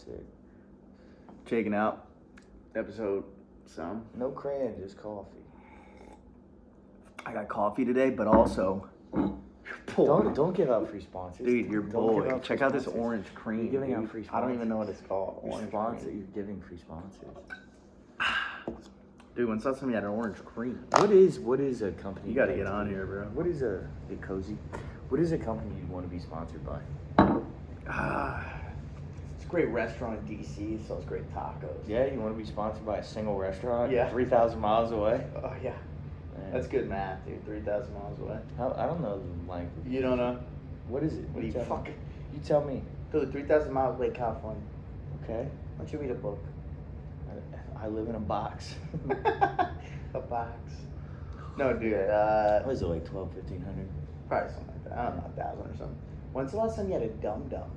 sick. Checking out episode some. No crayon, just coffee. I got coffee today, but also... Don't give out free sponsors. Dude, you're bold. Check out this orange cream. You're giving dude. out free sponsors. I don't even know what it's called. Orange cream. You're giving free sponsors. Dude, when's the last time you had an orange cream? What is a company? You gotta get on here, bro. What is a cozy? What is a company you'd want to be sponsored by? It's a great restaurant in DC. It sells great tacos. Yeah, you want to be sponsored by a single restaurant? Yeah. 3,000 miles away? Oh, yeah. Man. That's good math, dude. 3,000 miles away. I don't know the language. You don't know? What is it? What are you fucking... You tell me. Dude, 3,000 miles away, California. Okay. Why don't you read a book? I live in a box. A box. No, dude. What is it, like 1,200, 1,500? Probably something like that. I don't know, 1,000 or something. When's the last time you had a dum-dum?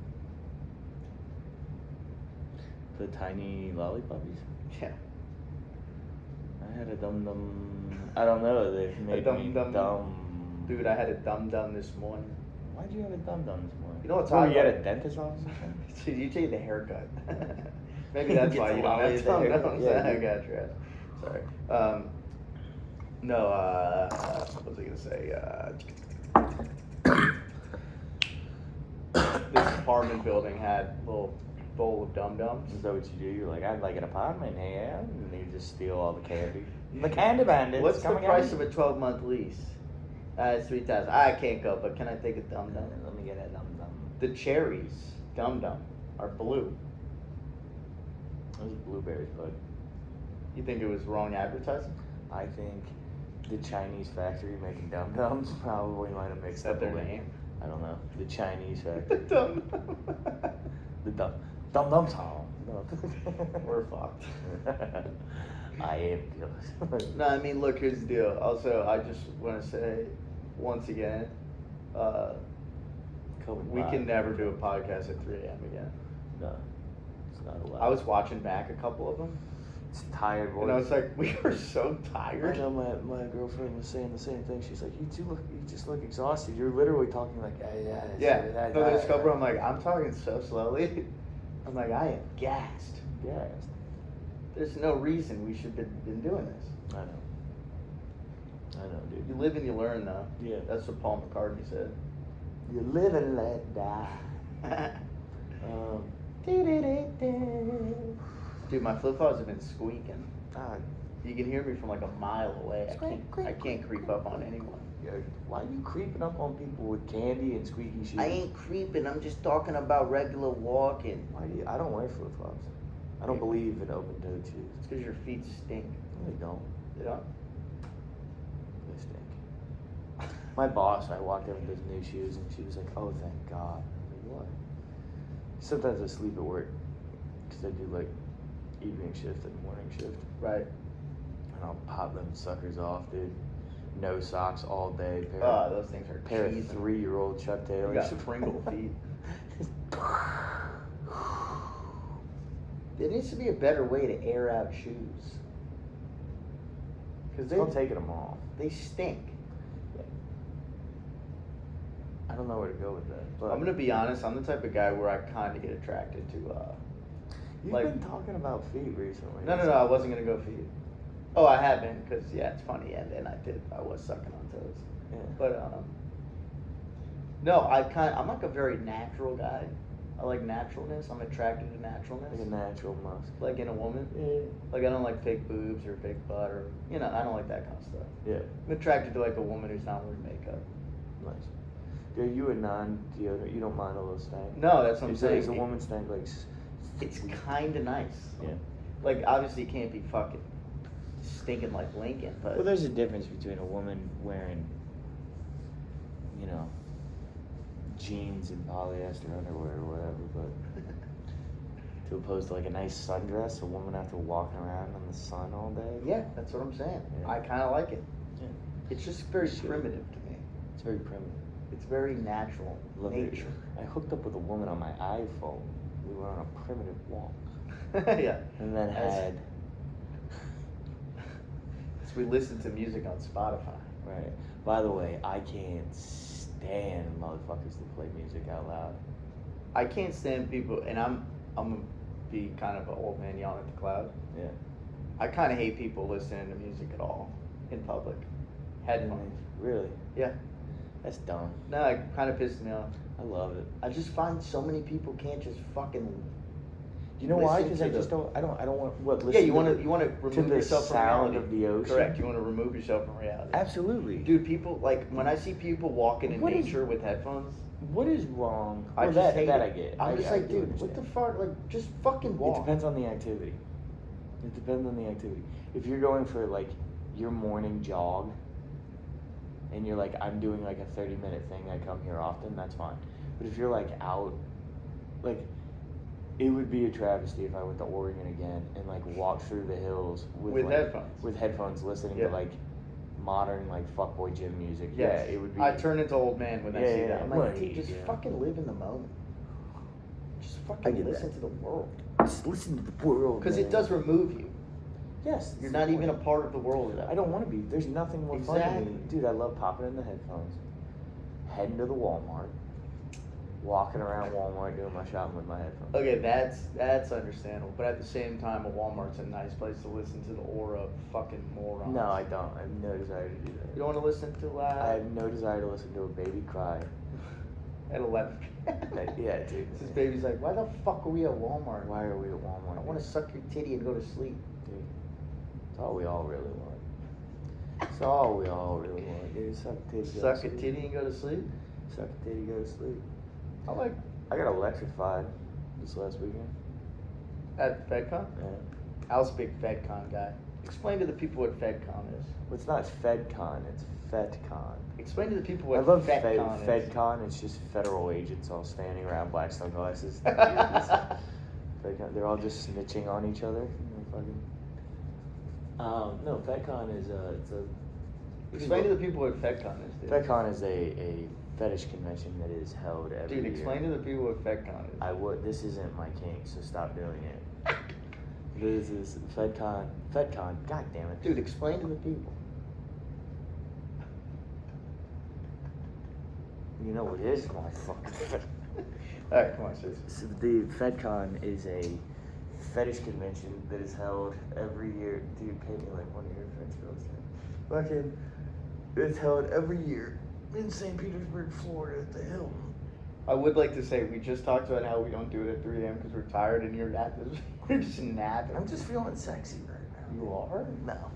The tiny lollipoppies? Yeah. I had a dum-dum. I don't know. They've made me dumb. Dude, I had a dum-dum this morning. Why'd you have a dum-dum this morning? You know what's you had a dentist office? Dude, you take the haircut. Maybe that's why you don't have dum-dums. Yeah, I got you. Sorry. No, what was I going to say? This apartment building had a little bowl of dum-dums. Is that what you do? You're like, I'd like an apartment here. And you just steal all the candy. The candy bandits. What's the price of a 12-month lease? It's 3,000. I can't go, but can I take a dum-dum? Let me get a dum-dum. The cherries, dum-dum, are blue. Those are blueberries, bud. You think it was wrong advertising? I think the Chinese factory making dum-dums probably might have mixed up their name. I don't know. The Chinese factory. Dum-dum. The dum-dum song. We're fucked. I am good. No, I mean, look, here's the deal. Also, I just want to say, once again, we can never do a podcast at 3 a.m. again. No, it's not allowed. I was watching back a couple of them. It's tired voice. And I was like, we were so tired. I know my girlfriend was saying the same thing. She's like, you just look exhausted. You're literally talking like, yeah. No, there's a couple. I'm like, I'm talking so slowly. I'm like, I am gassed. Gassed. There's no reason we should have been doing this. I know, dude. You live and you learn, though. Yeah. That's what Paul McCartney said. You live and let die. Dude, my flip-flops have been squeaking. Ah, you can hear me from like a mile away. I can't creep up on anyone. Why are you creeping up on people with candy and squeaky shoes? I ain't creeping. I'm just talking about regular walking. I don't wear flip-flops. I don't believe in open-toed shoes. It's because your feet stink. No, they don't. They don't? They stink. My boss, I walked in with those new shoes, and she was like, "Oh, thank God." I'm like, "What?" Sometimes I sleep at work because I do like evening shift and morning shift. Right. And I'll pop them suckers off, dude. No socks all day. Those things are pair of cheesy. 3-year-old Chuck Taylors. You got Pringle feet. There needs to be a better way to air out shoes. Because I'm taking them off. They stink. Yeah. I don't know where to go with that. But I'm gonna be honest. I'm the type of guy where I kind of get attracted to. You've been talking about feet recently. No. I wasn't gonna go feet. Oh, I have been because it's funny, and I was sucking on toes. Yeah. But no, I'm like a very natural guy. I like naturalness. I'm attracted to naturalness. Like a natural musk. Like in a woman. Yeah. Like I don't like fake boobs or fake butt or I don't like that kind of stuff. Yeah. I'm attracted to like a woman who's not wearing makeup. Nice. Are you a non-deodorant? You don't mind a little stank? No, that's what I'm saying. Is a woman stank like? It's kind of nice. Yeah. Like obviously you can't be fucking stinking like Lincoln, but. Well, there's a difference between a woman wearing, jeans and polyester underwear or whatever, but to opposed to like a nice sundress, a woman after walking around in the sun all day. Yeah, that's what I'm saying. Yeah. I kind of like it. Yeah. It's just very primitive to me. It's very primitive. It's very natural. Love nature. It. I hooked up with a woman on my iPhone. We were on a primitive walk. Yeah. And then had. So we listened to music on Spotify. Right. By the way, I can't stand motherfuckers that play music out loud. I can't stand people, and I'm be kind of an old man yelling at the cloud. Yeah. I kind of hate people listening to music at all in public. Headphones. Really? Yeah. That's dumb. No, it kind of pisses me off. I love it. I just find so many people can't just fucking. You know why? listen Because to I the- just don't. I don't want what. Yeah, Listen you want to to remove the yourself from sound reality. of the ocean. Correct. You want to remove yourself from reality. Absolutely. Dude, people like when I see people walking in What is- nature with headphones. What is wrong? I Well, just hate that it. I get. I'm just like, do dude, what the understand. fuck? Like, just fucking walk. It depends on the activity. If you're going for like your morning jog, and you're like, I'm doing like a 30-minute thing, I come here often, that's fine. But if you're like out, like, it would be a travesty if I went to Oregon again and like walked through the hills with like, headphones. with headphones, listening Yeah. to like modern like fuckboy gym music. Yes. Yeah, it would be. I turn into old man when I Yeah, see yeah, that. I'm yeah. like, Right, dude, just yeah. fucking live in the moment. Just I fucking get listen that. to the world. Just listen to the world. Because it man. does remove you. Yes. You're that's not the even a point. part of the world of that. I don't want to be. There's nothing more fun to me. Exactly. Dude, I love popping in the headphones, heading to the Walmart, walking around Walmart doing my shopping with my headphones. Okay, that's understandable. But at the same time, a Walmart's a nice place to listen to the aura of fucking morons. No, I don't. I have no desire to do that. You don't want to listen to I have no desire to listen to a baby cry. at 11. Yeah, dude. This baby's like, why the fuck are we at Walmart? Why are we at Walmart? I want to dude? suck your titty and go to sleep. Dude, that's all we all really want. That's all we all really want, dude. Suck a titty, go Suck to a sleep. titty and go to sleep? Suck a titty, go to sleep. I I got electrified this last weekend. at FetCon? Yeah. I was a big FetCon guy. Explain to the people what FetCon is. Well, it's not FedCon, it's FetCon. Explain to the people I what love FetCon is. FedCon. It's just federal agents all standing around, black sunglasses. FedCon, they're all just snitching on each other. No, FedCon is it's a. Explain to the people what FetCon is, dude. FedCon is a fetish convention that is held every Dude, year. explain to the people what FetCon is. I would. This isn't my kink, so stop doing it. This is FedCon. FedCon. God damn it. Dude, explain to the people. You know what is my fucking. Alright, come on, sis. So the FedCon is a fetish convention that is held every year. Dude, pay me like one of your French girls. Fucking, it's held every year in St. Petersburg, Florida, at the Hilton. I would like to say we just talked about how we don't do it at 3 a.m. because we're tired and you're at this. We're just napping. I'm just feeling sexy right now. You are? No.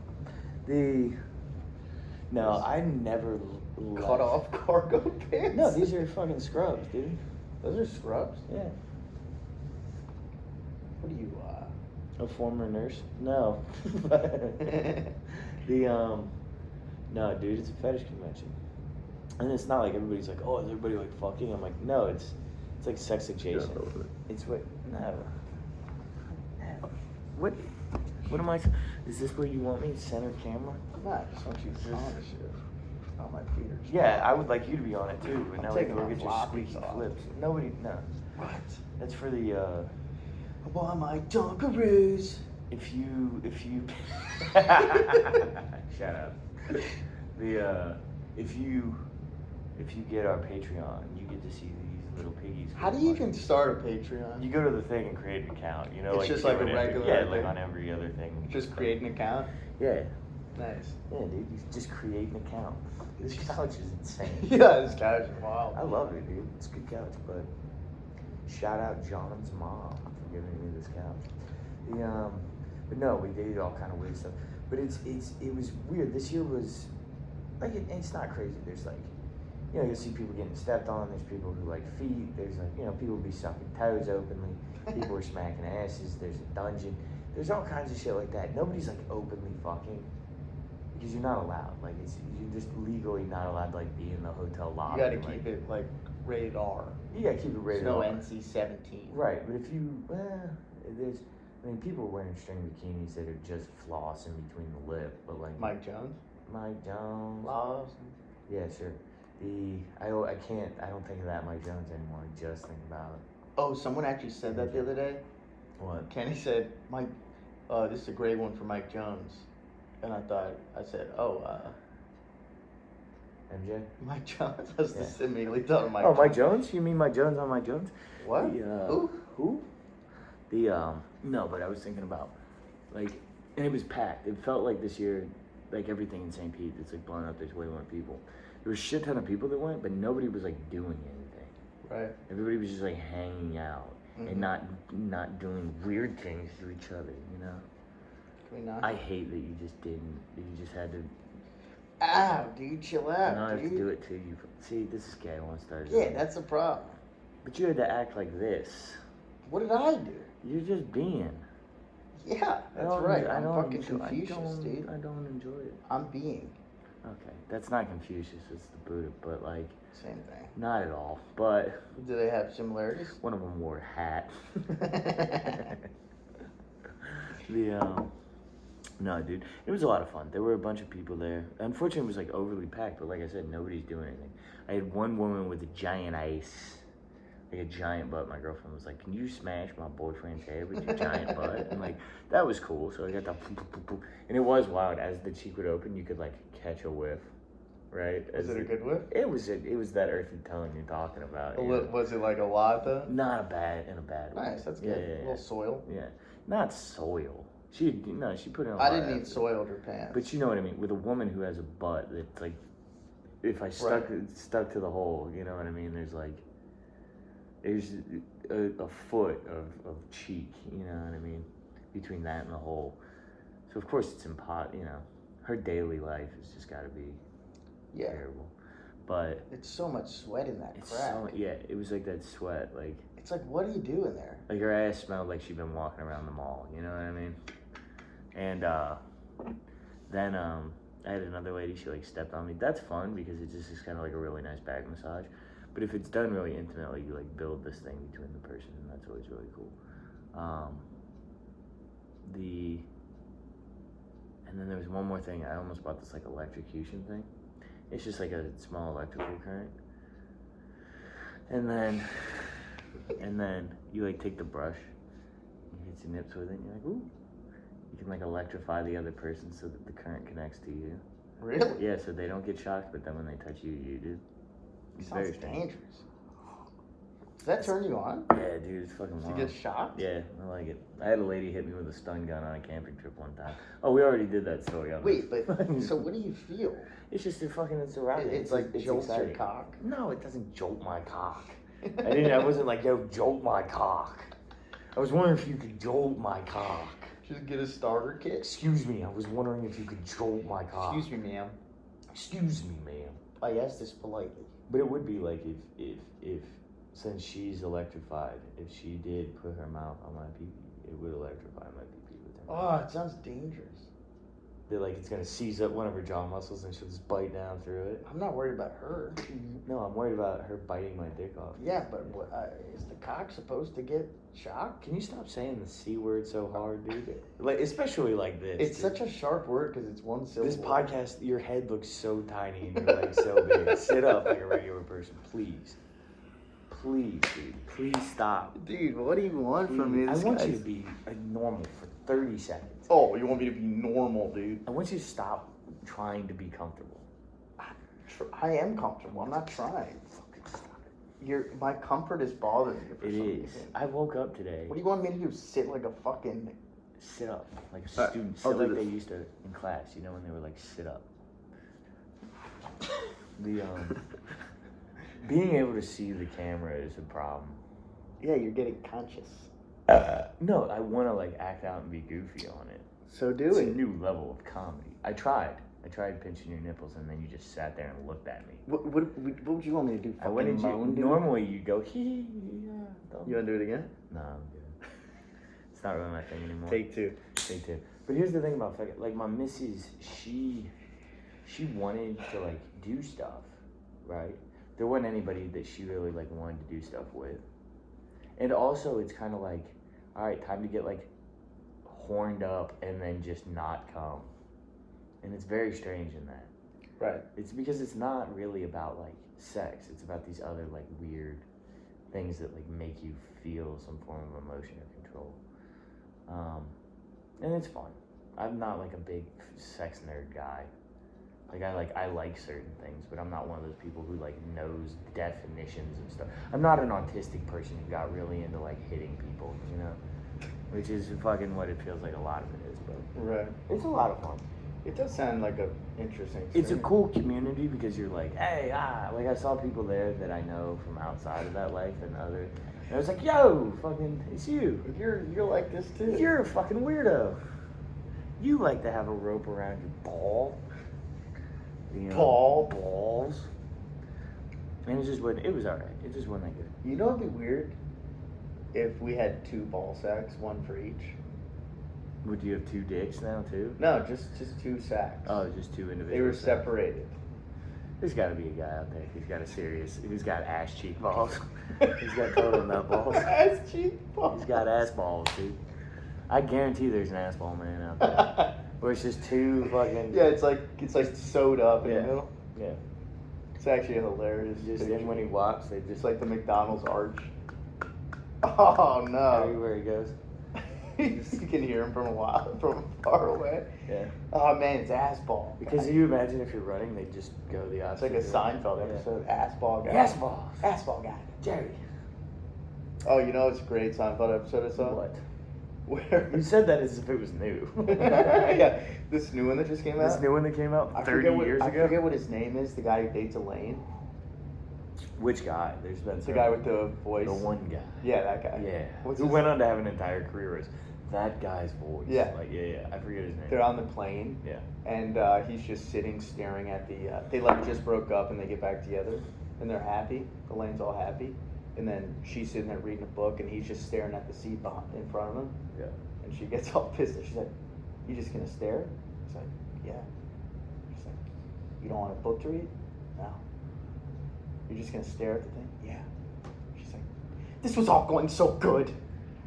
No, I never left. Cut off cargo pants? No, these are fucking scrubs, dude. Those are scrubs? Yeah. What are you, A former nurse? No. No, dude, it's a fetish convention. And it's not like everybody's like, oh, is everybody like fucking? I'm like, no, it's like sex adjacent. It's what? No. What am I? Is this where you want me? Center camera? No, I just want you to on this shit. Oh, my feet are just Yeah, I would like you to be on it too. But I'm now we taking can my look at your floppies squeaky off. flips. Nobody, no. What? That's for the. I want my Dunkaroos. If you shut up. If you get our Patreon, you get to see these little piggies. How do you even start a Patreon? You go to the thing and create an account. You know, It's like just you do like a on every- regular Yeah, thing? like on every other thing. Just create an account? Yeah, Nice. yeah, dude. You just create an account. This couch is insane. Yeah, this couch is wild. I love it, dude. It's a good couch, but shout out John's mom for giving me this couch. But no, we did all kind of weird stuff. But it was weird. This year was like it's not crazy. There's like, you know, you'll see people getting stepped on. There's people who like feet. There's like, you know, people be sucking toes openly. People are smacking asses. There's a dungeon. There's all kinds of shit like that. Nobody's like openly fucking because you're not allowed. Like you're just legally not allowed to like be in the hotel You lobby. gotta and, keep it like rated R. You gotta keep it rated There's no R. NC-17. Right, but if you, there's, I mean, people are wearing string bikinis that are just floss in between the lip, but like Mike Jones? Mike Jones. Laws. Yeah, sure. I don't think of that Mike Jones anymore. I just think about Oh, someone actually said that the other day. what? Kenny said, Mike, this is a great one for Mike Jones. And I said, MJ? Mike Jones? I was Yeah. just immediately thought of Mike Oh, Jones. Mike Jones? You mean Mike Jones on Mike Jones? What? The, Who? Who? No, but I was thinking about, like, and it was packed. It felt like this year, like everything in St. Pete, it's like blown up. There's way more people. There was a shit ton of people that went, but nobody was like doing anything. Right. Everybody was just like hanging out and not doing weird things to each other. You know. Can we not? I hate that you just didn't. That you just had to. Ow, dude, chill out, Now I have dude. to do it to you. See, this is gay. I want to start. Yeah, that's the problem. But you had to act like this. What did I do? You're just being. Yeah, that's right. I'm fucking Confucius, dude. I don't enjoy it. I'm being. Okay, that's not Confucius. It's the Buddha, but like. Same thing. Not at all. But. Do they have similarities? One of them wore a hat. No, dude, it was a lot of fun. There were a bunch of people there. Unfortunately, it was like overly packed, but like I said, nobody's doing anything. I had one woman with a giant ace, like a giant butt. My girlfriend was like, "Can you smash my boyfriend's head with your giant butt?" And like that was cool. So I got that, and it was wild. As the cheek would open, you could like catch a whiff, right? Was it a good whiff? It was that earthy tone you're talking about. Was it like a lot though? Not a bad way. Nice, that's good. Yeah. A little soil. Yeah, not soil. She put in a lot. I didn't need soiled her pants. But you know what I mean. With a woman who has a butt, it's like, if I stuck to the hole, you know what I mean. There's a foot of cheek, you know what I mean, between that and the hole. So of course it's you know, her daily life has just got to be terrible. But it's so much sweat in that crack. It was like that sweat, like. It's like, what do you do in there? Like her ass smelled like she'd been walking around the mall, you know what I mean? And then I had another lady, she like stepped on me. That's fun because it just is kind of like a really nice back massage. But if it's done really intimately, you like build this thing between the person, and that's always really cool. And then there was one more thing. I almost bought this like electrocution thing. It's just like a small electrical current. And then you like take the brush, you hit your nips with it, and you're like, ooh. You can like electrify the other person so that the current connects to you. Really? Yeah, so they don't get shocked, but then when they touch you, you do. It sounds dangerous. Does that turn you on? Yeah, dude, it's fucking wild. To get shocked? Yeah, I like it. I had a lady hit me with a stun gun on a camping trip one time. Oh, we already did that story on Wait, but so what do you feel? It's just it's around. It's like jolts your cock? No, it doesn't jolt my cock. I wasn't like, yo, jolt my cock. I was wondering if you could jolt my cock. Just get a starter kit? Excuse me, I was wondering if you could jolt my cock. Excuse me, ma'am. Excuse me, ma'am. I asked this politely. But it would be like if since she's electrified, if she did put her mouth on my pee-pee, it would electrify my pee-pee with her mouth. Oh, it sounds dangerous. That like it's gonna seize up one of her jaw muscles and she'll just bite down through it. I'm not worried about her. No, I'm worried about her biting my dick off. Yeah, but is the cock supposed to get shocked? Can you stop saying the C word so hard, dude? Like, especially like this. It's such a sharp word because it's one syllable. This podcast, your head looks so tiny and you're like so big. Sit up like a regular person, please. Please, dude. Please stop. Dude, what do you want from me? I want you to be normal for 30 seconds. Oh, you want me to be normal, dude? I want you to stop trying to be comfortable. I am comfortable. I'm not trying. Fucking stop it. My comfort is bothering you for some reason. I woke up today. What do you want me to do? Sit like a fucking... Sit up. Like a student. Sit like they used to in class. You know when they were like, sit up. Being able to see the camera is a problem. Yeah, you're getting conscious. No, I want to like act out and be goofy on it. So do it's it. a new level of comedy. I tried pinching your nipples, and then you just sat there and looked at me. What would you want me to do? Normally you go hee yeah. You want to do it again? No, I'm good. It's not really my thing anymore. Take two. But here's the thing about like my missus, she wanted to like do stuff, right? There wasn't anybody that she really like wanted to do stuff with. And also it's kind of like, all right, time to get like horned up and then just not come. And it's very strange in that. Right. It's because it's not really about like sex. It's about these other like weird things that like make you feel some form of emotion or control. And it's fun. I'm not like a big sex nerd guy. I like certain things, but I'm not one of those people who like knows definitions and stuff. I'm not an autistic person who got really into like hitting people, you know, which is fucking what it feels like a lot of it is. But Right. it's a lot of fun. It does sound like a interesting It's a experience. cool community because you're like, hey, like I saw people there that I know from outside of that life and other. And I was like, yo, fucking, it's you. You're like this too. You're a fucking weirdo. You like to have a rope around your ball. You know, balls. And it just wasn't. It was alright. It just wasn't that good. You know, it'd be weird if we had 2 ball sacks, 1 for each. Would you have 2 dicks now too? No, just 2 sacks. Oh, just 2 individuals. They were separated. There's got to be a guy out there who's got ass cheek balls. He's got total nut balls. Ass cheek balls. He's got ass balls, dude. I guarantee there's an ass ball man out there. Where it's just 2 fucking. Yeah, it's like sewed up in Yeah. the middle. Yeah. It's actually hilarious. Just picture. then when he walks, they It's just like the McDonald's arch. Oh no! everywhere he goes. You can hear him from far away. Yeah. Oh man, it's ass ball. Because you imagine if you're running, they just go the It's opposite. like a direction. Seinfeld Yeah. episode. Ass ball guy. Ass balls. Ass ball guy. Jerry. Oh, you know it's a great Seinfeld episode I saw. What? Where? You said that as if it was new. Yeah, this new one that just came out. This new one that came out 30 years I ago? forget what his name is. The guy who dates Elaine. Which guy? There's been It's the guy with the voice. the one guy. Yeah, that guy. Yeah. What's Who his- went on to have an entire career as that guy's voice. Yeah. Like, yeah. I forget his name. They're on the plane. Yeah. And he's just sitting, staring at the. They like just broke up, and they get back together, and they're happy. Elaine's all happy, and then she's sitting there reading a book, and he's just staring at the seat in front of him. Yeah. And she gets all pissed. She's like, "You just gonna stare?" He's like, "Yeah." She's like, "You don't want a book to read?" "No." "You're just gonna stare at the thing?" "Yeah." She's like, "This was all going so good.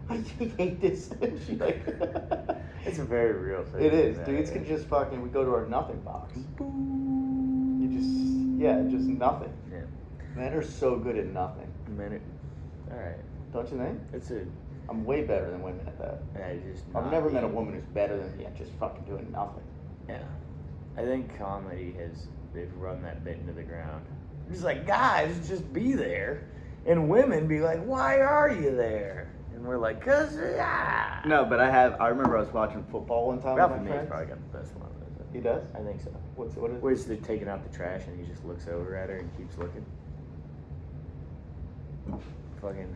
I hate this." She's like, It's a very real thing. "It is. Yeah, Dudes yeah. can just fucking. We go to our nothing box. You just nothing. Yeah. Men are so good at nothing. Alright. Don't you think? It's a. I'm way better than women at that. I've never met a woman who's better than me at just fucking doing nothing. Yeah. I think comedy they've run that bit into the ground. It's like, guys, just be there. And women be like, why are you there? And we're like, cause, No, but I remember I was watching football one time Ralph with and my May's friends. probably got the best one of those. He does? I think so. What is Where's they're taking out the trash and he just looks over at her and keeps looking. Fucking.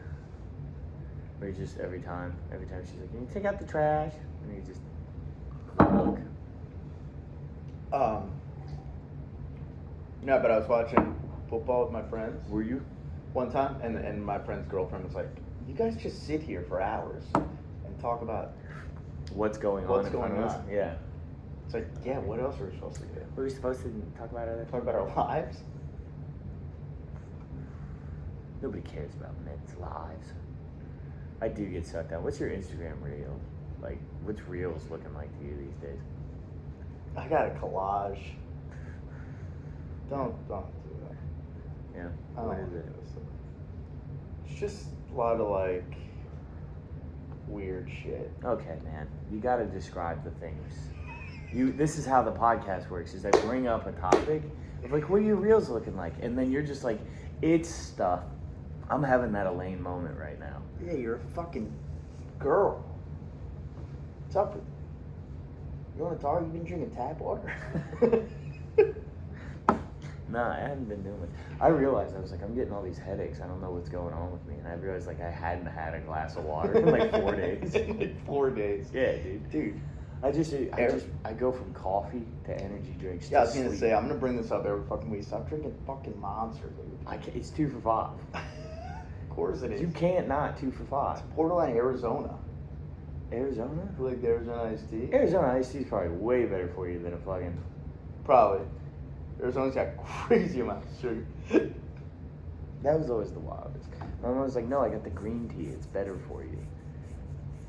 Where he just every time she's like, can you take out the trash? And he just look. No, but I was watching football with my friends Were you? one time, and my friend's girlfriend was like, "You guys just sit here for hours and talk about." What's going on? What's in front going of us? on? Yeah. It's like, yeah, what else are we supposed to do? Were we supposed to talk about other? Talk about our lives? Nobody cares about men's lives. I do get sucked out. What's your Instagram reel? Like, what's reels looking like to you these days? I got a collage. Don't do that. Yeah. I don't What is wanna it? do this. It's just a lot of like weird shit. Okay, man. You got to describe the things. This is how the podcast works. Is I bring up a topic, of like, what are your reels looking like? And then you're just like, it's stuff. I'm having that Elaine moment right now. Yeah, you're a fucking girl. What's up? You want to talk? You been drinking tap water? Nah, I haven't been doing it. I realized, I was like, I'm getting all these headaches. I don't know what's going on with me. And I realized, like, I hadn't had a glass of water in like 4 days. Like 4 days. Yeah, dude. Dude. I go from coffee to energy drinks. Yeah, I to was gonna sleep. say, I'm gonna bring this up every fucking week. Stop drinking fucking Monster, dude. It's 2 for $5. Of course it is. You can't not 2 for $5. It's Portland, Arizona. Arizona? You like the Arizona iced tea? Arizona iced tea is probably way better for you than a fucking. Probably. Arizona's got crazy amounts of sugar. That was always the wildest. My mom was like, no, I got the green tea. It's better for you.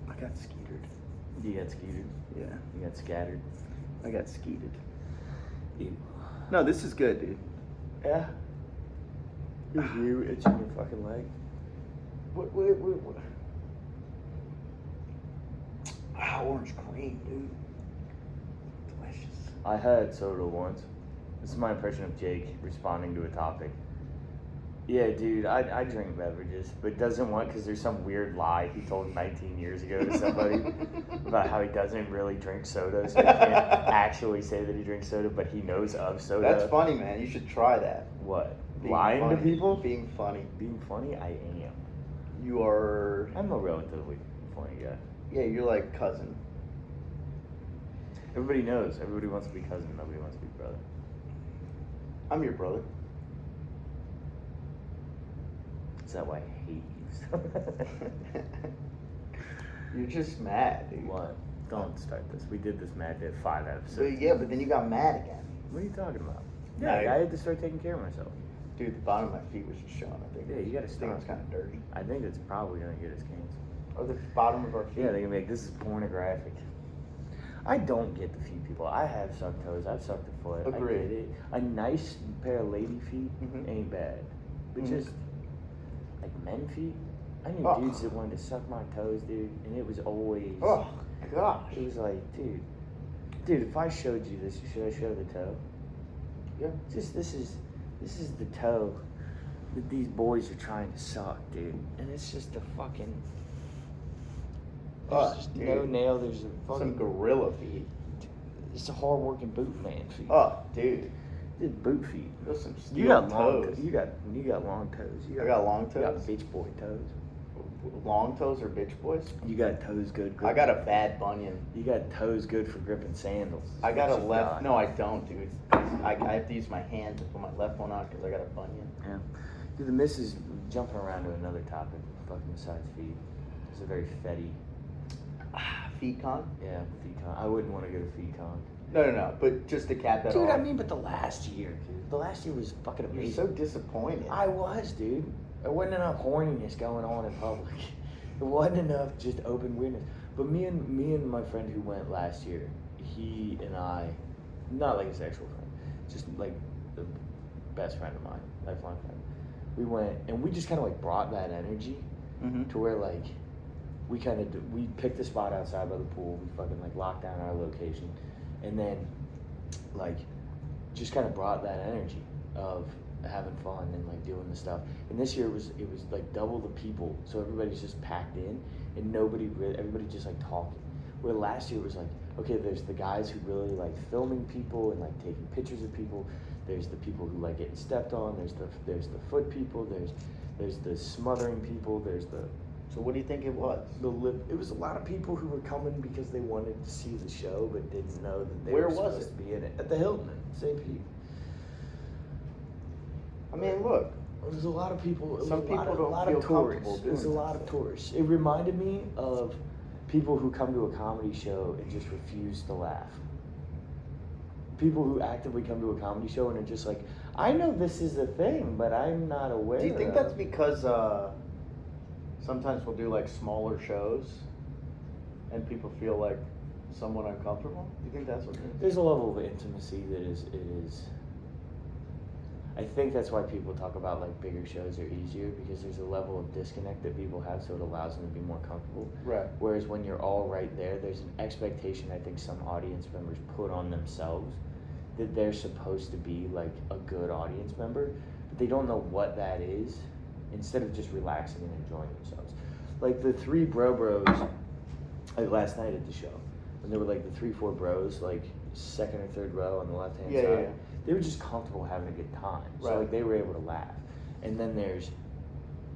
I got skeetered. You got skeeted. Yeah. You got scattered. I got skeeted. Ew. No, this is good, dude. Yeah. Is you itching your fucking leg? What? Wow, orange cream, dude. Delicious. I had soda once. This is my impression of Jake responding to a topic. Yeah, dude, I drink beverages, but doesn't want because there's some weird lie he told 19 years ago to somebody about how he doesn't really drink soda, so he can't actually say that he drinks soda, but he knows of soda. That's funny, man. You should try that. What? Being Lying funny. to people? Being funny. Being funny? I am. You are... I'm a relatively funny guy. Yeah, you're like cousin. Everybody knows. Everybody wants to be cousin. Nobody wants to be brother. I'm your brother. Is that why I hate you? You're just mad, dude. What? Don't start this. We did this mad at 5 episodes. But then you got mad again. What are you talking about? No, Yeah, I had to start taking care of myself. Dude, the bottom of my feet was just showing. I think. Yeah, you gotta I think stop. it's kind of dirty. I think it's probably gonna get us canceled. Or the bottom of our feet. Yeah, they're gonna be like, this is pornographic. I don't get the feet people. I have sucked toes. I've sucked a foot. Agreed. I get it. A nice pair of lady feet Mhm. ain't bad. But Mhm. just like men feet. I knew Oh. dudes that wanted to suck my toes, dude, and it was always. Oh gosh. It was like, dude, if I showed you this, should I show the toe? Yeah. Just this is the toe that these boys are trying to suck, dude, and it's just a fucking. There's just dude. no nail. There's a Some fucking. gorilla feet. It's a hard-working boot man feet. Oh, dude. It's boot feet. Those some You steel got long. toes. You got long toes. I got long You got toes. bitch boy toes. Long toes or bitch boys? You got toes good. I got a bad bunion. You got toes good for gripping sandals. I got a What you left. got. No, I don't, dude. I have to use my hand to put my left one on because I got a bunion. Yeah. Dude, the missus jumping around to another topic. Fucking besides feet. It's a very fetty. FetCon? Yeah, FetCon. I wouldn't want to go to FetCon. No. But just to cap that Dude, off. I mean, but the last year, dude. The last year was fucking You're amazing. so disappointed. I was, dude. There wasn't enough horniness going on in public. There wasn't enough just open weirdness. But me and my friend who went last year, he and I, not like a sexual friend, just like the best friend of mine, lifelong friend. We went and we just kind of like brought that energy Mm-hmm. to where like we picked a spot outside by the pool. We fucking like locked down our location, and then like just kind of brought that energy of having fun and like doing the stuff. And this year it was like double the people, so everybody's just packed in and everybody just like talking. Where last year was like, okay, there's the guys who really like filming people and like taking pictures of people. There's the people who like getting stepped on. There's the foot people. There's the smothering people. There's the So what do you think it was? It was a lot of people who were coming because they wanted to see the show but didn't know that they Where were was supposed it? to be in it. At the Hilton in St. Pete. I mean, look. There's a lot of people. Some people don't a lot feel of tourists. comfortable doing There's a lot that of stuff. tourists. It reminded me of people who come to a comedy show and just refuse to laugh. People who actively come to a comedy show and are just like, I know this is a thing, but I'm not aware. Do you think of that's because sometimes we'll do like smaller shows and people feel like somewhat uncomfortable? Do you think that's what it is? There's a level of intimacy that is. I think that's why people talk about like bigger shows are easier because there's a level of disconnect that people have, so it allows them to be more comfortable. Right. Whereas when you're all right there, there's an expectation I think some audience members put on themselves that they're supposed to be like a good audience member, but they don't know what that is. Instead of just relaxing and enjoying themselves, like the three bros, like last night at the show, and there were like the 3-4 bros, like second or third row on the left hand side. Yeah. They were just comfortable having a good time, so Right. like they were able to laugh. And then there's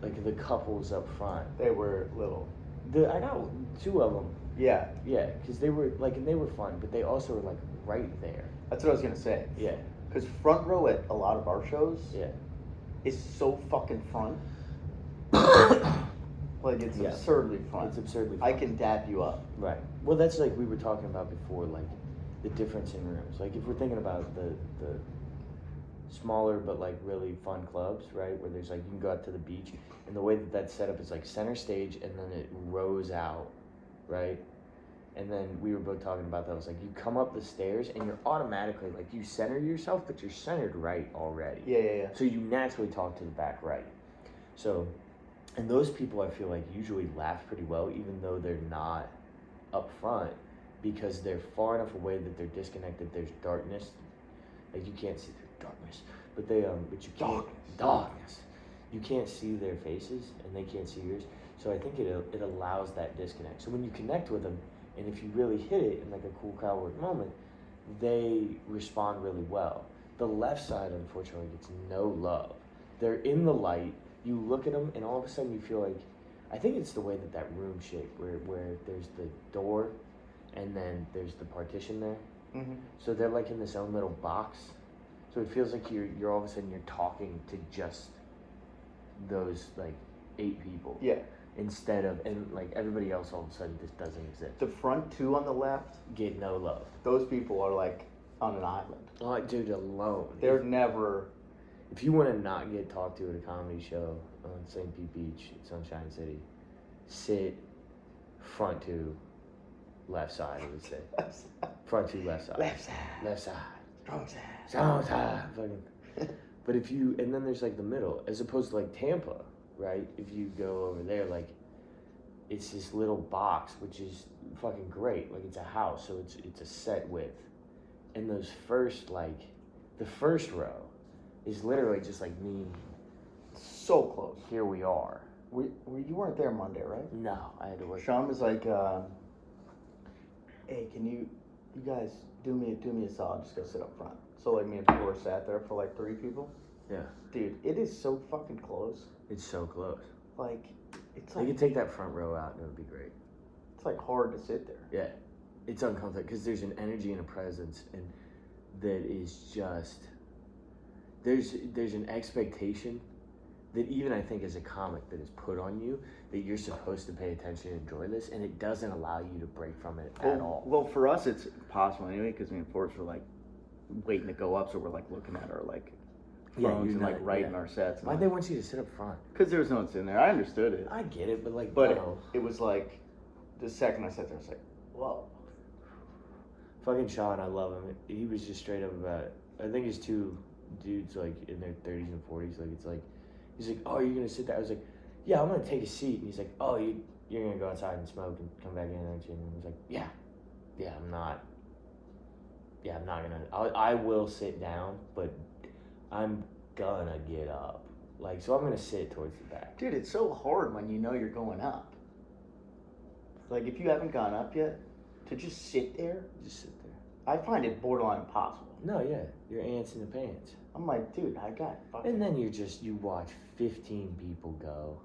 like the couples up front. They were little. I got 2 of them. Yeah. Yeah, because they were like, and they were fun, but they also were like right there. That's what I was going to say. Yeah. Because front row at a lot of our shows Yeah. is so fucking front. Like, it's Yeah. absurdly front. It's absurdly I fun. can dap you up. Right. Well, that's like we were talking about before, like the difference in rooms. Like if we're thinking about the smaller but like really fun clubs, right? Where there's like you can go out to the beach, and the way that that's set up is like center stage, and then it rows out, right? And then we were both talking about that. I was like, you come up the stairs, and you're automatically like you center yourself, but you're centered right already. Yeah. So you naturally talk to the back right. So, and those people I feel like usually laugh pretty well, even though they're not up front, because they're far enough away that they're disconnected. There's darkness, Like you can't see their darkness, but they but you can't darkness. You can't see their faces, and they can't see yours. So I think it allows that disconnect. So when you connect with them, and if you really hit it in like a cool crowd work moment, they respond really well. The left side, unfortunately, gets no love. They're in the light. You look at them, and all of a sudden you feel like, I think it's the way that room shape, where there's the door, and then there's the partition there. Mm-hmm. So they're like in this own little box. So it feels like you're all of a sudden you're talking to just those like 8 people. Yeah. Instead of, and like everybody else all of a sudden just doesn't exist. The front 2 on the left, Get no love. those people are like on an island. Oh, dude, alone. They're never. If you want to not get talked to at a comedy show on St. Pete Beach, Sunshine City, sit front 2, left side, I would say. Front 2, left side. Left side. Left side. Strong side. Strong side. Fucking. But if you, and then there's like the middle, as opposed to like Tampa, right? If you go over there, like, it's this little box, which is fucking great. Like, it's a house, so it's a set width. And those first, like, the first row is literally just like me. So close. Here we are. You weren't there Monday, right? No, I had to work. Sean was like, hey, can you guys do me a solid, just go sit up front. So like me and Tor sat there for like 3 people. Yeah. Dude, it is so fucking close. It's so close. Like, it's They like could take that front row out and it would be great. it's like hard to sit there. Yeah. It's uncomfortable because there's an energy and a presence and that is just, there's an expectation that even I think as a comic that is put on you that you're supposed to pay attention and enjoy this, and it doesn't allow you to break from it at all. Well, for us it's possible anyway because me and Forrest were like waiting to go up, so we're like looking at our like phones and like writing our sets. Why'd they want you to sit up front? Because there was no one sitting there. I understood it. I get it, but like, But no. it was like the second I sat there, I was like, whoa. Fucking Sean, I love him. He was just straight up about it. I think his 2 dudes like in their 30s and 40s. Like it's like, he's like, oh, you're gonna sit there? I was like, yeah, I'm gonna take a seat. And he's like, oh, you're gonna go outside and smoke and come back in, aren't you? And I was like, yeah, I'm not gonna. I will sit down, but I'm gonna get up. Like, so I'm gonna sit towards the back. Dude, it's so hard when you know you're going up. Like if you haven't gone up yet, to just sit there. Just sit there. I find it borderline impossible. No, yeah, you're ants in the pants. I'm like, dude, I got fucking. And then you watch 15 people go,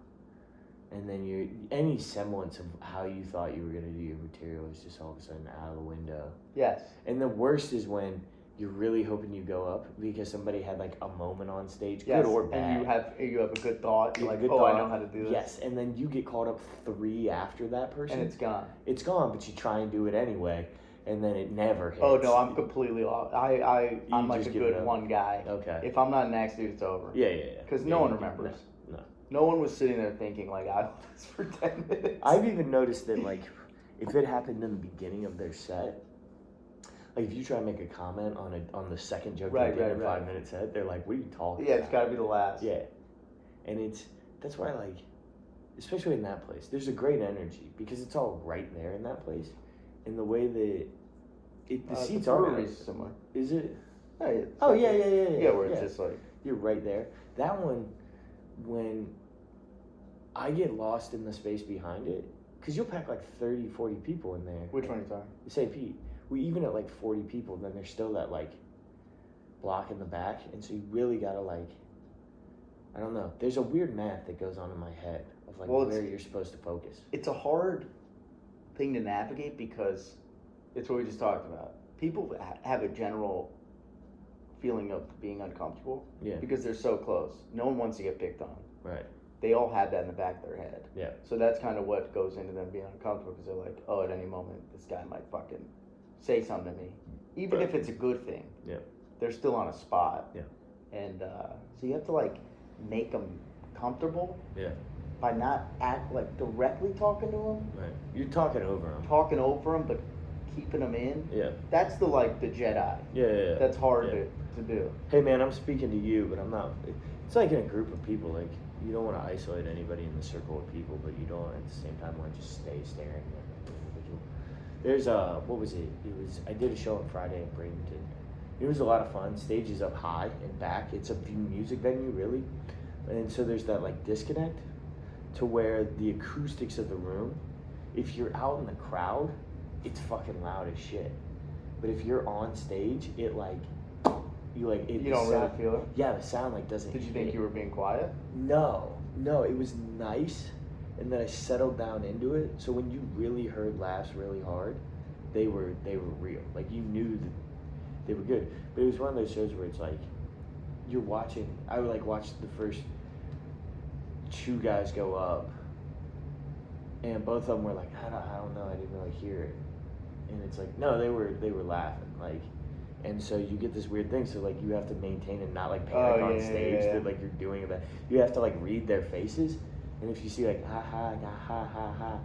and then any semblance of how you thought you were gonna do your material is just all of a sudden out of the window. Yes. And the worst is when you're really hoping you go up because somebody had like a moment on stage, Yes. good or bad. And you have a good thought. You're like, Good oh, thought. I know how to do this. Yes, and then you get called up 3 after that person. And it's gone. It's gone, but you try and do it anyway, and then it never hits. Oh no, I'm completely off. I'm like just a give it good up. one guy. Okay. If I'm not next, dude, it's over. Yeah. Because Yeah, no one you- remembers. No. No one was sitting there thinking like, I did this for 10 minutes. I've even noticed that, like, if it happened in the beginning of their set, like if you try to make a comment on the second joke Right, they did right, in a right. 5-minute set, they're like, "What are you talking Yeah, about?" it's got to be the last. Yeah, and that's why, like, especially in that place, there's a great energy because it's all right there in that place, and the way that the seats the are brewery's similar. Is it? Yeah, it's Oh like- yeah. Yeah, where it's just like. You're right there. That one, when I get lost in the space behind it, because you'll pack like 30, 40 people in there. Which one are you talking? St. Pete. We even at like 40 people, then there's still that like block in the back, and so you really gotta like, I don't know. There's a weird math that goes on in my head of like where you're supposed to focus. It's a hard thing to navigate because it's what we just talked about. People have a general feeling of being uncomfortable because they're so close. No one wants to get picked on. Right. They all have that in the back of their head. Yeah. So that's kind of what goes into them being uncomfortable because they're like, oh, at any moment this guy might fucking say something to me, even if it's a good thing. Yeah. They're still on a spot. Yeah. And so you have to like make them comfortable. Yeah. By not directly talking to them. Right. You're talking over them. Talking over them, but keeping them in. Yeah. That's the Jedi. Yeah. That's hard to do. Hey man, I'm speaking to you, but I'm not. It's like in a group of people. Like you don't want to isolate anybody in the circle of people, but you don't at the same time want to just stay staring at an individual. There's what was it? I did a show on Friday at Bradenton, It was a lot of fun. Stage is up high and back. It's a music venue, really. And so there's that like disconnect to where the acoustics of the room, if you're out in the crowd, it's fucking loud as shit. But if you're on stage, it like, you don't really feel it? Yeah, the sound like doesn't Did you think hit. you were being quiet? No, it was nice. And then I settled down into it. So when you really heard laughs really hard, they were real. Like you knew that they were good. But it was one of those shows where it's like, you're watching, I would like watch the first 2 guys go up, and both of them were like, I don't know, I didn't really hear it. And it's like, no, they were laughing, like, and so you get this weird thing. So like you have to maintain and not like panic on stage that like you're doing that. You have to like read their faces, and if you see like ha ha ha ha,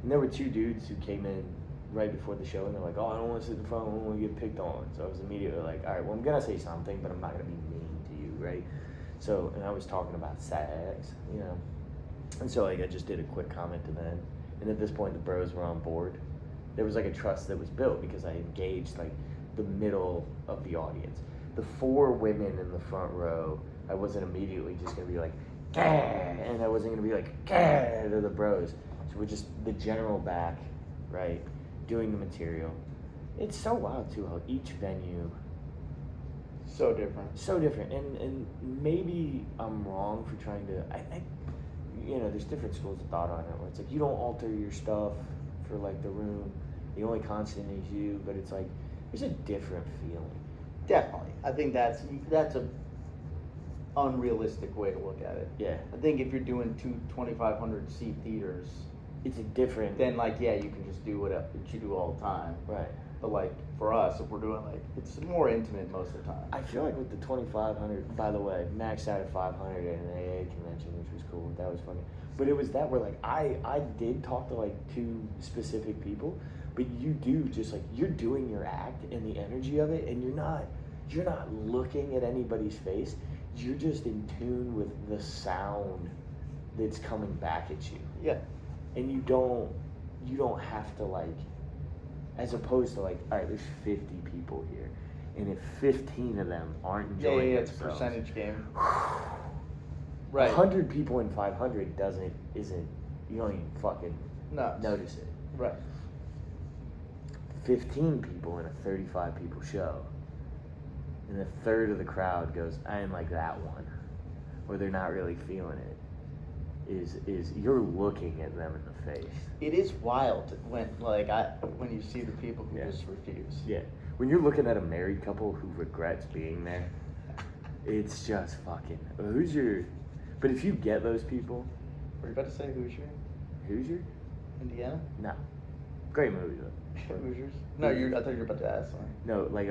and there were 2 dudes who came in right before the show, and they're like, oh, I don't want to sit in front, I don't want to get picked on. So I was immediately like, all right, well, I'm gonna say something, but I'm not gonna be mean to you, right? So, and I was talking about sex, you know, and so like I just did a quick comment to them, and at this point the bros were on board. There was like a trust that was built because I engaged like the middle of the audience. The 4 women in the front row, I wasn't immediately just gonna be like, gah, and I wasn't gonna be like, gah, to the bros. So we're just the general back, right, doing the material. It's so wild too how each venue So different. and maybe I'm wrong for trying to I you know, there's different schools of thought on it where it's like you don't alter your stuff for like the room, the only constant is you, but it's like there's a different feeling. Definitely. I think that's a unrealistic way to look at it. Yeah, I think if you're doing 2 2,500 seat theaters, it's a different, then like you can just do what you do all the time. right. But like for us, if we're doing like, it's more intimate most of the time. I feel like with the 2,500, by the way, maxed out at 500 at an AA convention, which was cool. That was funny. But it was that where like I did talk to like 2 specific people, but you do just like you're doing your act and the energy of it, and you're not looking at anybody's face. You're just in tune with the sound that's coming back at you. Yeah. And you don't have to like, as opposed to like, all right, there's 50 people here, and if 15 of them aren't enjoying It's a themselves, percentage game. Right. 100 people in 500 isn't, you don't even fucking notice it. Right. 15 people in a 35 people show, and a third of the crowd goes, I didn't like that one, or they're not really feeling it, is you're looking at them in the face. It is wild when you see the people who just refuse. Yeah. When you're looking at a married couple who regrets being there, it's just fucking, but if you get those people. Were you about to say Hoosier? Hoosier? Indiana? No. Great movie though. Hoosiers? No, I thought you were about to ask something. No, like,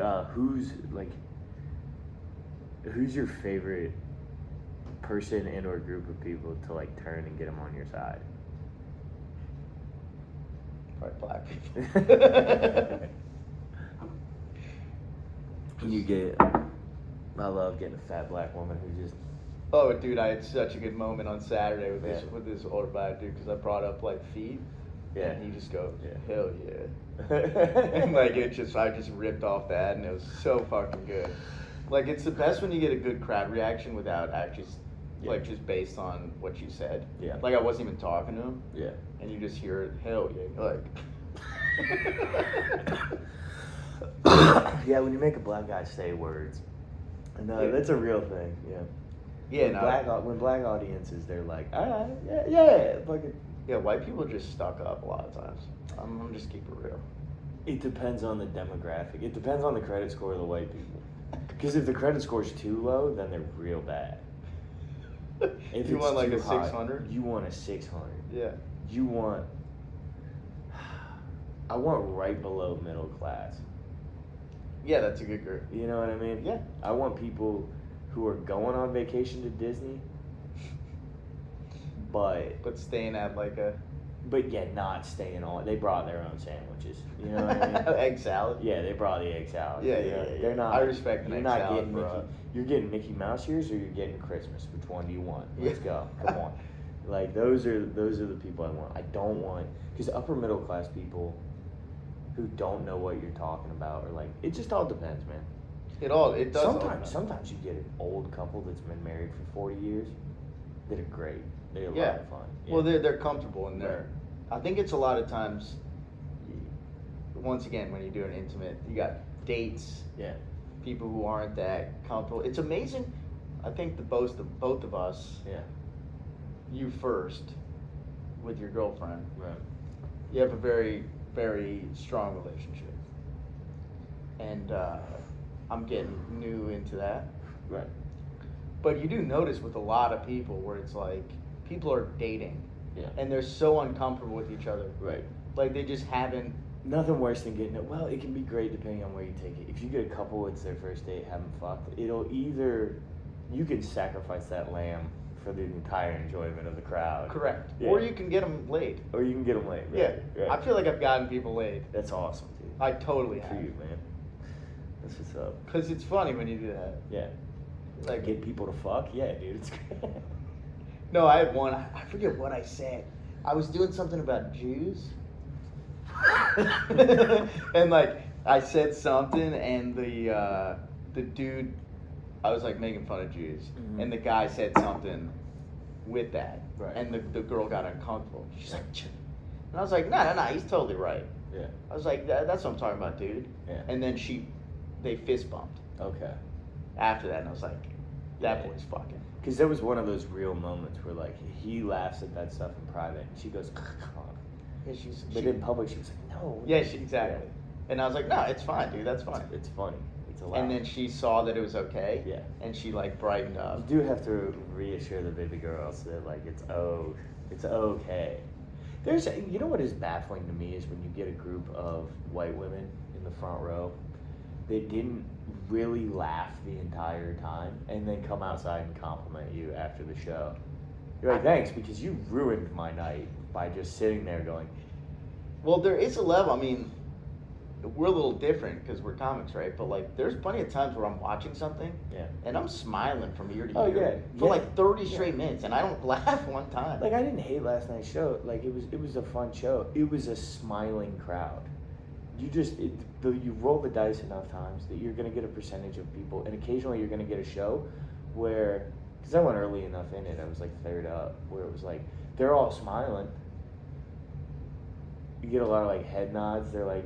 who's your favorite person and or group of people to like turn and get them on your side? Probably black people. I love getting a fat black woman who just. Oh, dude, I had such a good moment on Saturday with this older black dude because I brought up like feet. Yeah. And he just goes, Yeah. hell yeah. And like I just ripped off that, and it was so fucking good. Like it's the best when you get a good crowd reaction without actually like just based on what you said. Yeah. Like I wasn't even talking to him. Yeah. And you just hear it, hell yeah. You're like Yeah, when you make a black guy say words. No, that's a real thing. Yeah. Yeah. When black audiences, they're like, all right, yeah, fucking. Yeah, white people are just stuck up a lot of times. I'm just keep it real. It depends on the demographic. It depends on the credit score of the white people. Because if the credit score's too low, then they're real bad. If you it's want like too a high, 600? You want a 600. Yeah. I want right below middle class. Yeah, that's a good group. You know what I mean? Yeah. I want people who are going on vacation to Disney, but staying at like a... But yeah, not staying on. They brought their own sandwiches. You know what I mean? Egg salad? Yeah, they brought the egg salad. Yeah. They're not. I respect an egg salad. You're getting Mickey Mouse ears, or you're getting Christmas. Which one do you want? Let's go. Come on. Like those are the people I want. I don't want, because upper middle class people who don't know what you're talking about, or like, it just all depends, man. It does. Sometimes you get an old couple that's been married for 40 years that are great. They're a lot Yeah. of fun. Yeah. Well, they're comfortable in there. I think it's a lot of times. Once again, when you do an intimate, you got dates. Yeah. People who aren't that comfortable. It's amazing. I think both of us. Yeah. You first, with your girlfriend. Right. You have a very, very strong relationship, and I'm getting new into that. Right. But you do notice with a lot of people where it's like people are dating, Yeah. and they're so uncomfortable with each other. Right. Like they just haven't. Nothing worse than getting it. Well, it can be great depending on where you take it. If you get a couple, it's their first date, haven't fucked. It'll either you can sacrifice that lamb for the entire enjoyment of the crowd. Correct. Yeah. Or you can get them laid. Or you can get them laid. Right? Yeah. Right. I feel like I've gotten people laid. That's awesome, dude. I totally Good for have. you, man. That's what's up. Because it's funny when you do that. Yeah. Like Get people to fuck? Yeah, dude. It's great. No, I had one. I forget what I said. I was doing something about Jews. And like I said something, and the dude, I was like making fun of Jews, and the guy said something with that, Right. and the girl got uncomfortable. She's like, and I was like, no, he's totally right. Yeah. I was like, that's what I'm talking about, dude. Yeah. And then they fist bumped Okay. after that, and I was like, that Yeah. boy's fucking. Because there was one of those real moments where, like, he laughs at that stuff in private, and she goes, Yeah, but in public, she was like, no. Yeah, exactly. And I was like, no, it's fine, dude. That's fine. It's funny. It's allowed. And then she saw that it was okay. Yeah. And she like brightened up. You do have to reassure the baby girls that, like, it's okay. You know what is baffling to me is when you get a group of white women in the front row that didn't really laugh the entire time and then come outside and compliment you after the show. You're like, thanks, because you ruined my night by just sitting there going. Well, there is a level. I mean, we're a little different because we're comics, right? But like, there's plenty of times where I'm watching something, Yeah. and I'm smiling from ear to Oh, ear yeah. for Yeah. like 30 straight minutes, and I don't laugh one time. Like, I didn't hate last night's show. Like, it was a fun show. It was a smiling crowd. You roll the dice enough times that you're going to get a percentage of people, and occasionally you're going to get a show where, because I went early enough in it, I was like third up, where it was like, they're all smiling. You get a lot of like head nods. They're like,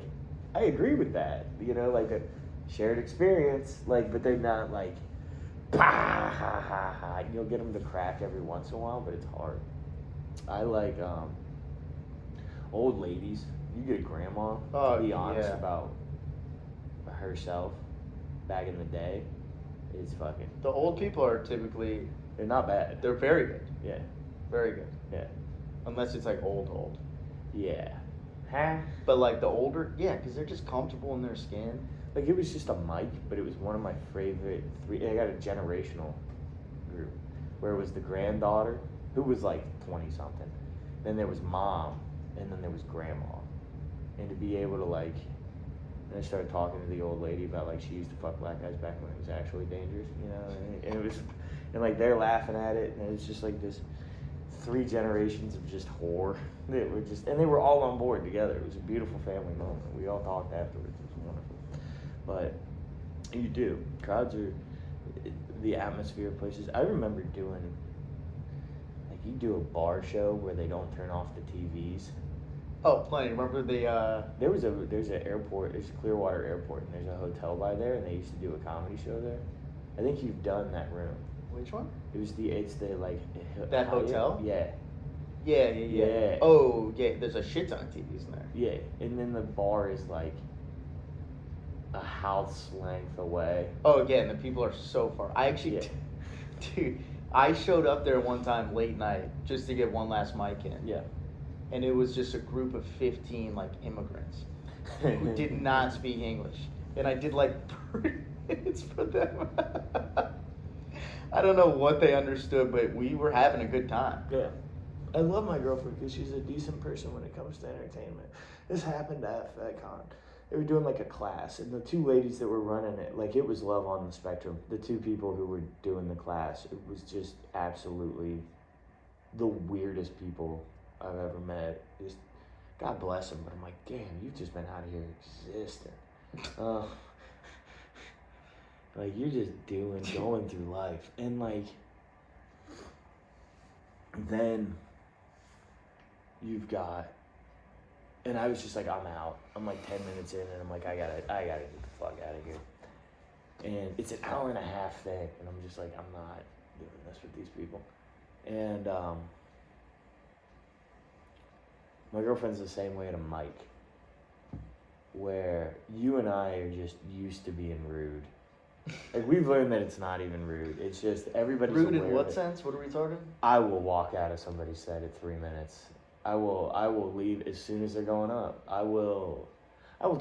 I agree with that. You know, like a shared experience. Like, but they're not like, bah, ha, ha, ha. You'll get them to crack every once in a while, but it's hard. I like old ladies. You get a grandma to be honest about herself back in the day. It's fucking. The old people are typically, They're not bad. they're very good. Yeah. Very good. Yeah. Unless it's like old. Yeah. Huh? But like the older, yeah, because they're just comfortable in their skin. Like, it was just a mic, but it was one of my favorite three. I got a generational group where it was the granddaughter, who was like 20 something. Then there was mom, and then there was grandma. And to be able to like, and I started talking to the old lady about like she used to fuck black guys back when it was actually dangerous, you know, and it was, and like they're laughing at it, and it's just like this 3 generations of just horror that were just, and they were all on board together. It was a beautiful family moment. We all talked afterwards. It was wonderful. But you do. Crowds are, the atmosphere of places. I remember doing, like, you do a bar show where they don't turn off the TVs. Oh, plenty. Remember There's an airport, there's a Clearwater Airport, and there's a hotel by there, and they used to do a comedy show there. I think you've done that room. which one? It's the like That Hyatt? hotel? Yeah. Yeah. Oh, yeah. There's a shit ton of TVs in there. Yeah, and then the bar is like a house length away. Oh, yeah, and the people are so far. I actually, Yeah. dude, I showed up there one time late night just to get one last mic in. Yeah. And it was just a group of 15 like immigrants who did not speak English, and I did like 30 minutes for them. I don't know what they understood, but we were having a good time. Yeah. I love my girlfriend because she's a decent person when it comes to entertainment. This happened at FetCon. They were doing like a class, and the 2 ladies that were running it, like, it was love on the spectrum. The 2 people who were doing the class, it was just absolutely the weirdest people I've ever met. Just, God bless them, but I'm like, damn, you've just been out of here existing. Like, you're just going through life. And, like, then you've got, and I was just like, I'm out. I'm like 10 minutes in, and I'm like, I gotta get the fuck out of here. And it's an hour and a half thing, and I'm just like, I'm not doing this with these people. And my girlfriend's the same way to Mike, where you and I are just used to being rude. Like, we've learned that it's not even rude. It's just everybody's Rude aware in what of it. sense? What are we talking? I will walk out of somebody's set at 3 minutes. I will leave as soon as they're going up. I will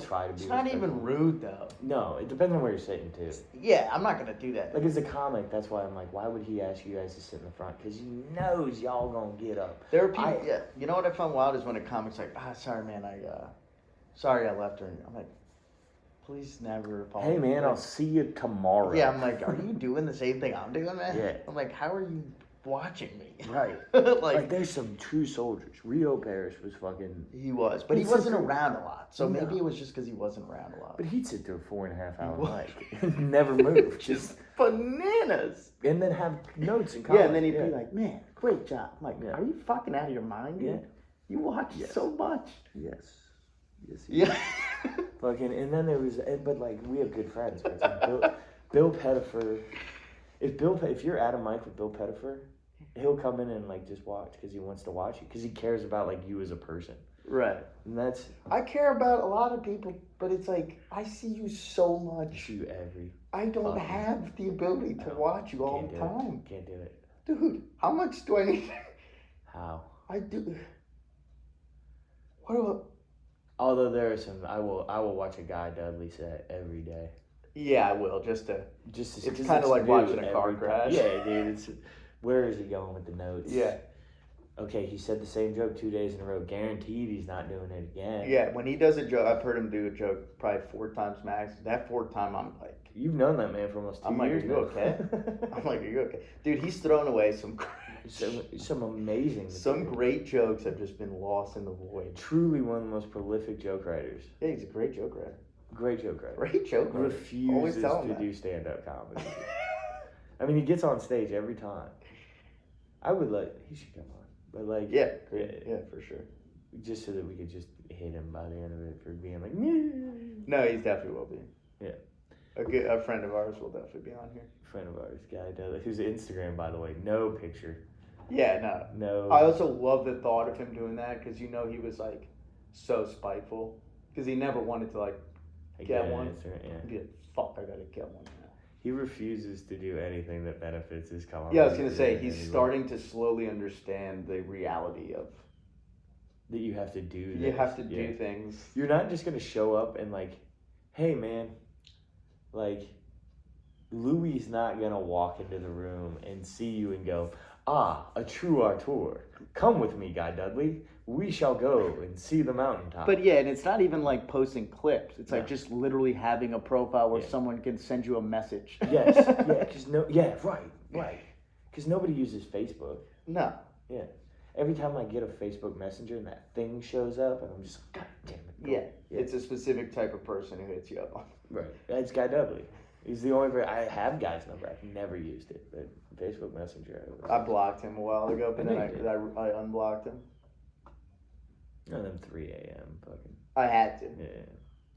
try to be It's not respectful. even rude though. No, it depends on where you're sitting too. Yeah, I'm not gonna do that. Like, as a comic, that's why I'm like, why would he ask you guys to sit in the front? Because he knows y'all gonna get up. There are people. Yeah, you know what I found wild is when a comic's like, sorry man, sorry I left her. And I'm like, please never apologize. Hey man, I'll see you tomorrow. Yeah, I'm like, are you doing the same thing I'm doing, man? Yeah. I'm like, how are you watching me? Right. like Like, there's some true soldiers. Rio Parrish was fucking. he was, but he He'd wasn't sit through- around a lot. So No. maybe it was just because he wasn't around a lot. But he'd sit through a 4.5 hour was. mic and never move. Just bananas. And then have notes and Yeah, comments. and then he'd be like, man, great job. I'm like, Yeah. are you fucking out of your mind, dude? Yeah. You watch Yes. so much. Yes. Yes. Yeah. Fucking, and then there was, but like, we have good friends, right? So Bill Pettifer. If you're at a mic with Bill Pettifer, he'll come in and like just watch because he wants to watch you because he cares about like you as a person. Right. And that's I care about a lot of people, but it's like, I see you so much. you every. I don't Fucking- have the ability to No, watch you all Can't the do time. it. Can't do it. Dude, how much do I need? How? I do. What about? Although there are some, I will watch a Guy Dudley set every day. Yeah, I will, just to. Just to, It's 'cause kinda like new watching a car every time. crash. Yeah, dude. It's where is he going with the notes? Yeah. Okay, he said the same joke 2 days in a row. Guaranteed he's not doing it again. Yeah, when he does a joke, I've heard him do a joke probably 4 times max. That 4th time, I'm like, You've known that man for almost 2 I'm like, years are you now. okay? I'm like, are you okay? Dude, he's thrown away some some amazing some material. great jokes have just been lost in the void. Truly one of the most prolific joke writers. Yeah, he's a great joke writer. Great joke writer. Great joke writer. Always Refuses tell him to that. do stand-up comedy. I mean, he gets on stage every time. I would he should come on. But like, Yeah, great. Yeah, for sure. just so that we could just hit him by the end of it for being like, "Nyeh." No, he's definitely will be. Yeah. A friend of ours will definitely be on here. Friend of ours, Guy Dudley, whose Instagram, by the way, no picture. Yeah, no. No. I also love the thought of him doing that because you know he was like so spiteful because he never wanted to like get one. Instagram, yeah. He'd be like, fuck, I gotta get one now. He refuses to do anything that benefits his comedy. Yeah, I was gonna say he's anymore. starting to slowly understand the reality of That you have to do. you this. have to Yeah. do things. You're not just gonna show up and like, hey man, like, Louie's not gonna walk into the room and see you and go, a true auteur. Come with me, Guy Dudley. We shall go and see the mountaintop. But yeah, and it's not even like posting clips. It's No. like just literally having a profile where Yeah. someone can send you a message. yes, right. Because nobody uses Facebook. No. Yeah. Every time I get a Facebook Messenger and that thing shows up, and I'm just like, God damn it. go." Yeah. It's a specific type of person who hits you up. Right. It's Guy Dudley. He's the only I have Guy's number. I've never used it, but Facebook Messenger. I blocked him a while ago, but I then know you did. I unblocked him. And then 3 a.m. fucking. I had to. Yeah.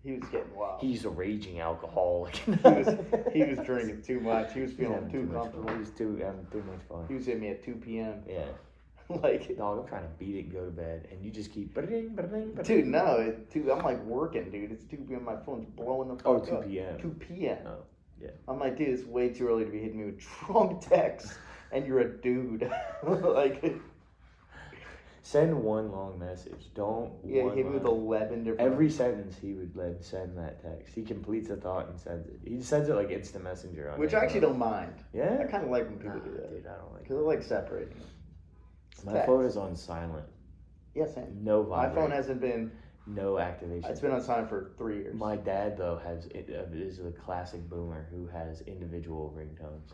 He was getting wild. He's a raging alcoholic. he was drinking too much. He was He's feeling having too much comfortable. fun. He was having too much fun. He was hitting me at 2 p.m. Yeah. Like, Dog, I'm trying to beat it and go to bed, and you just keep. Ba-ding, ba-ding, ba-ding. dude, no. I'm like working, dude. It's 2 p.m. My phone's blowing the fuck Oh, up. 2 p.m. 2 p.m. Oh, yeah. I'm like, dude, it's way too early to be hitting me with drunk texts, and you're a dude. Like, Send one long message. Don't. yeah, one hit me with line. 11 different. Every sentence he would send that text. He completes a thought and sends it. He sends it like instant messenger on Which his I actually phone. don't mind. Yeah? I kind of like when people Nah, do that. dude, I don't like Because I like separating. It's My text. phone is on silent. Yeah, same. No My vibrate. phone hasn't been. No activation. It's been on silent for 3 years. My dad though is a classic boomer who has individual ringtones.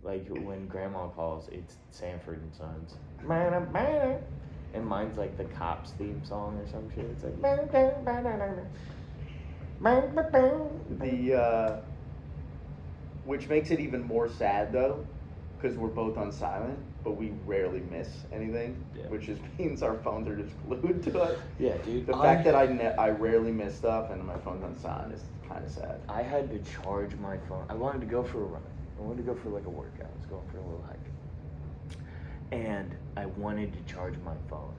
Like when grandma calls, it's Sanford and Sons. And mine's like the Cops theme song or some shit. It's like. Which makes it even more sad though, because we're both on silent, but we rarely miss anything, Yeah. which just means our phones are just glued to us. Yeah, dude. The fact that I rarely miss stuff and my phone's on silent is kind of sad. I had to charge my phone. I wanted to go for a run. I wanted to go for like a workout. I was going for a little hike. And I wanted to charge my phone.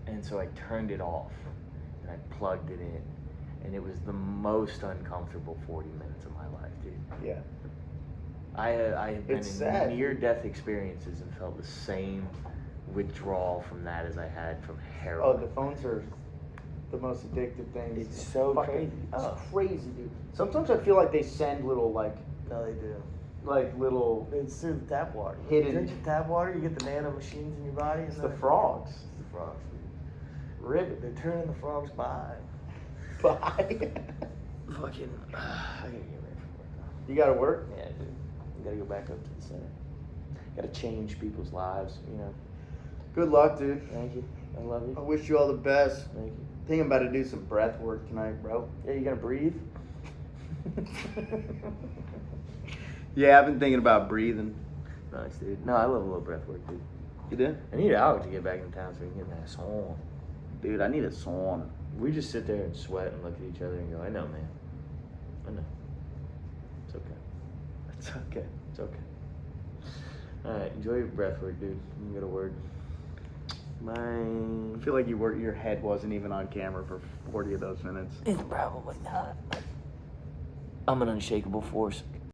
And so I turned it off and I plugged it in. And it was the most uncomfortable 40 minutes of my life, dude. Yeah. I have been It's in sad. near-death experiences and felt the same withdrawal from that as I had from heroin. Oh, the phones are the most addictive things. It's so Fucking- crazy. It's Oh. crazy, dude. Sometimes I feel like they send little No, they do. little. It's through the tap water. Hidden- You drink the tap water, you get the nano machines in your body. It's and the then- frogs. It's the frogs, dude. Ribbit, they're turning the frogs by. Bye. Fucking, I gotta get ready for work now. You gotta work. Yeah, dude. I gotta go back up to the center. Gotta change people's lives, you know. Good luck, dude. Thank you. I love I you. wish you all the best. Thank you. I think I'm about to do some breath work tonight, bro. Yeah, you gonna breathe? Yeah, I've been thinking about breathing. Nice, dude. No, I love a little breath work, dude. You did? I need Alec to get back in town so we can get that song. Dude, I need a sauna. We just sit there and sweat and look at each other and go, I know, man. I know. It's okay. It's okay. It's okay. Alright, enjoy your breath work, dude. You can get a word. Bye. I feel like your head wasn't even on camera for 40 of those minutes. It's probably not. I'm an unshakable force.